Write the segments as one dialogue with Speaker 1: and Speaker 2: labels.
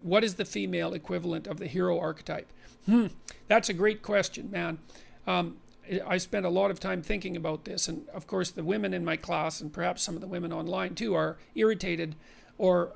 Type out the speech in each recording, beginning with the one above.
Speaker 1: what is the female equivalent of the hero archetype? That's a great question, man. I spent a lot of time thinking about this, and of course the women in my class, and perhaps some of the women online too, are irritated or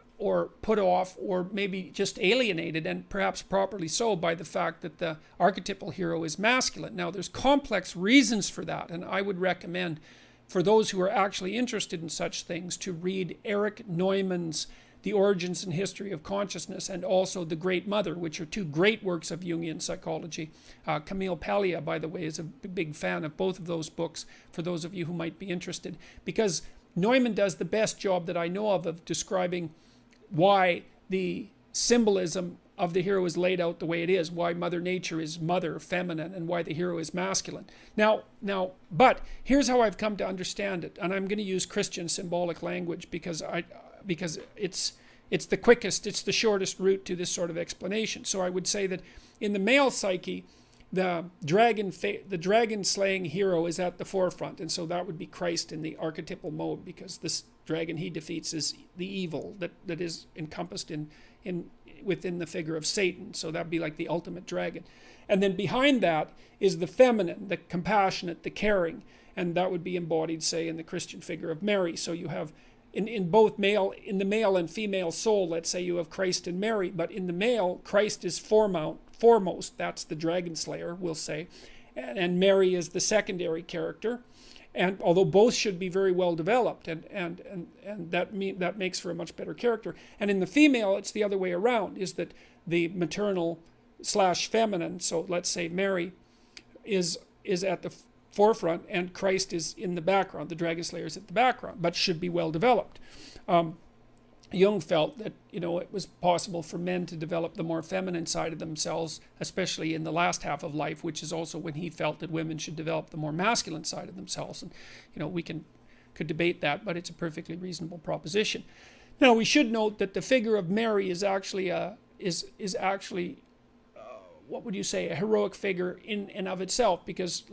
Speaker 1: put off, or maybe just alienated, and perhaps properly so, by the fact that the archetypal hero is masculine. Now there's complex reasons for that, and I would recommend for those who are actually interested in such things to read Erich Neumann's The Origins and History of Consciousness, and also The Great Mother, which are two great works of Jungian psychology. Camille Paglia, by the way, is a big fan of both of those books, for those of you who might be interested, because Neumann does the best job that I know of describing why the symbolism of the hero is laid out the way it is, why Mother Nature is mother, feminine, and why the hero is masculine. But here's how I've come to understand it, and I'm going to use Christian symbolic language because it's the quickest, it's the shortest route to this sort of explanation. So I would say that in the male psyche, the dragon slaying hero is at the forefront, and so that would be Christ in the archetypal mode, because this dragon he defeats is the evil that is encompassed within the figure of Satan. So that'd be like the ultimate dragon. And then behind that is the feminine, the compassionate, the caring, and that would be embodied, say, in the Christian figure of Mary. So you have in the male and female soul, let's say you have Christ and Mary, but in the male, Christ is foremost, that's the dragon slayer, we'll say, and Mary is the secondary character. And although both should be very well developed, and that makes for a much better character. And in the female, it's the other way around, is that the maternal / feminine, so let's say Mary is at the forefront and Christ is in the background, the dragon slayer is at the background, but should be well developed. Jung felt that it was possible for men to develop the more feminine side of themselves, especially in the last half of life, which is also when he felt that women should develop the more masculine side of themselves. And we could debate that, but it's a perfectly reasonable proposition. Now we should note that the figure of Mary is actually what would you say, a heroic figure in and of itself, because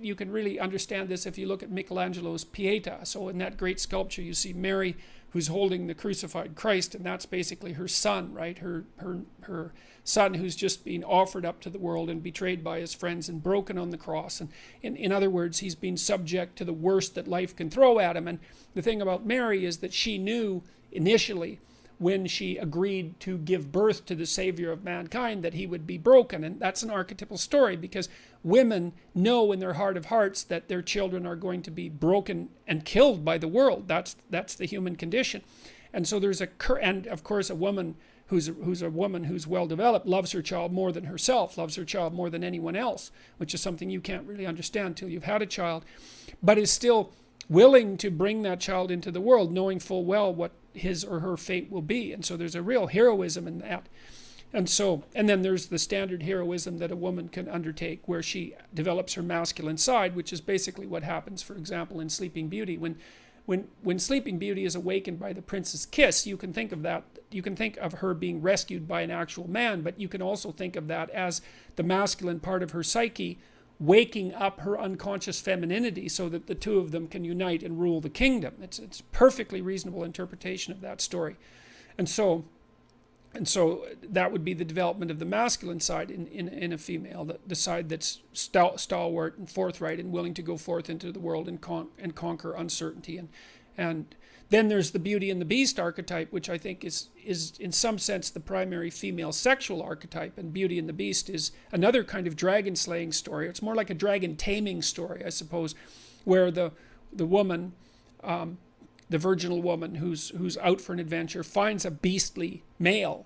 Speaker 1: you can really understand this if you look at Michelangelo's Pieta. So in that great sculpture you see Mary who's holding the crucified Christ, and that's basically her son, right? Her son who's just been offered up to the world and betrayed by his friends and broken on the cross. And in other words, he's been subject to the worst that life can throw at him. And the thing about Mary is that she knew initially, when she agreed to give birth to the Savior of mankind, that he would be broken. And that's an archetypal story, because women know in their heart of hearts that their children are going to be broken and killed by the world. That's the human condition. And so and of course a woman who's well developed loves her child more than herself, loves her child more than anyone else, which is something you can't really understand until you've had a child, but is still willing to bring that child into the world, knowing full well what his or her fate will be. And so there's a real heroism in that. And then there's the standard heroism that a woman can undertake, where she develops her masculine side, which is basically what happens, for example, in Sleeping Beauty. When Sleeping Beauty is awakened by the prince's kiss, you can think of that. You can think of her being rescued by an actual man, but you can also think of that as the masculine part of her psyche waking up her unconscious femininity, so that the two of them can unite and rule the kingdom. It's a perfectly reasonable interpretation of that story. And so that would be the development of the masculine side in a female, the side that's stalwart and forthright and willing to go forth into the world and conquer uncertainty. And then there's the Beauty and the Beast archetype, which I think is in some sense the primary female sexual archetype. And Beauty and the Beast is another kind of dragon slaying story. It's more like a dragon taming story, I suppose, where the woman, the virginal woman who's out for an adventure, finds a beastly male.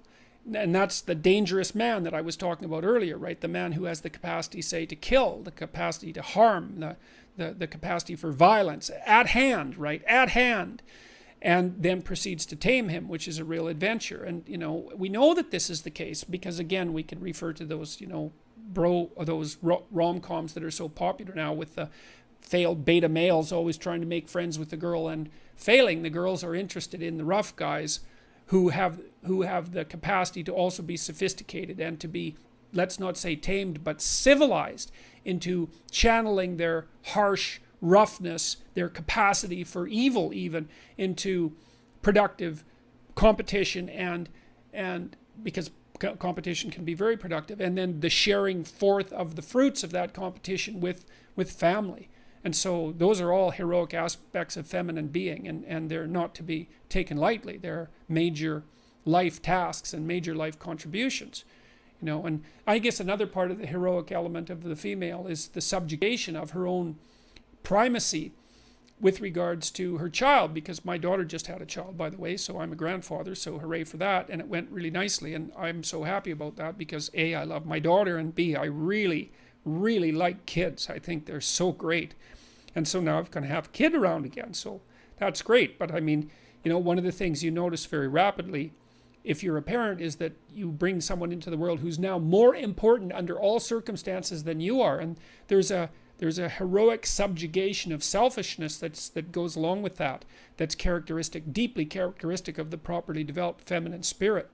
Speaker 1: And that's the dangerous man that I was talking about earlier, right? The man who has the capacity, say, to kill, the capacity to harm, the capacity for violence at hand, right? At hand. And then proceeds to tame him, which is a real adventure. And, we know that this is the case because, again, we can refer to those, those rom-coms that are so popular now, with the failed beta males always trying to make friends with the girl and failing. The girls are interested in the rough guys who have the capacity to also be sophisticated and to be, let's not say tamed, but civilized into channeling their harsh roughness, their capacity for evil even, into productive competition and because competition can be very productive, and then the sharing forth of the fruits of that competition with family. And so those are all heroic aspects of feminine being, and they're not to be taken lightly. They're major life tasks and major life contributions. And I guess another part of the heroic element of the female is the subjugation of her own primacy with regards to her child, because my daughter just had a child, by the way, so I'm a grandfather, so hooray for that, and it went really nicely, and I'm so happy about that because A, I love my daughter, and B, I really, really like kids. I think they're so great. And so now I'm going to have a kid around again, so that's great. But I mean, one of the things you notice very rapidly if you're a parent is that you bring someone into the world who's now more important under all circumstances than you are, and there's a heroic subjugation of selfishness that goes along with that, that's deeply characteristic of the properly developed feminine spirit.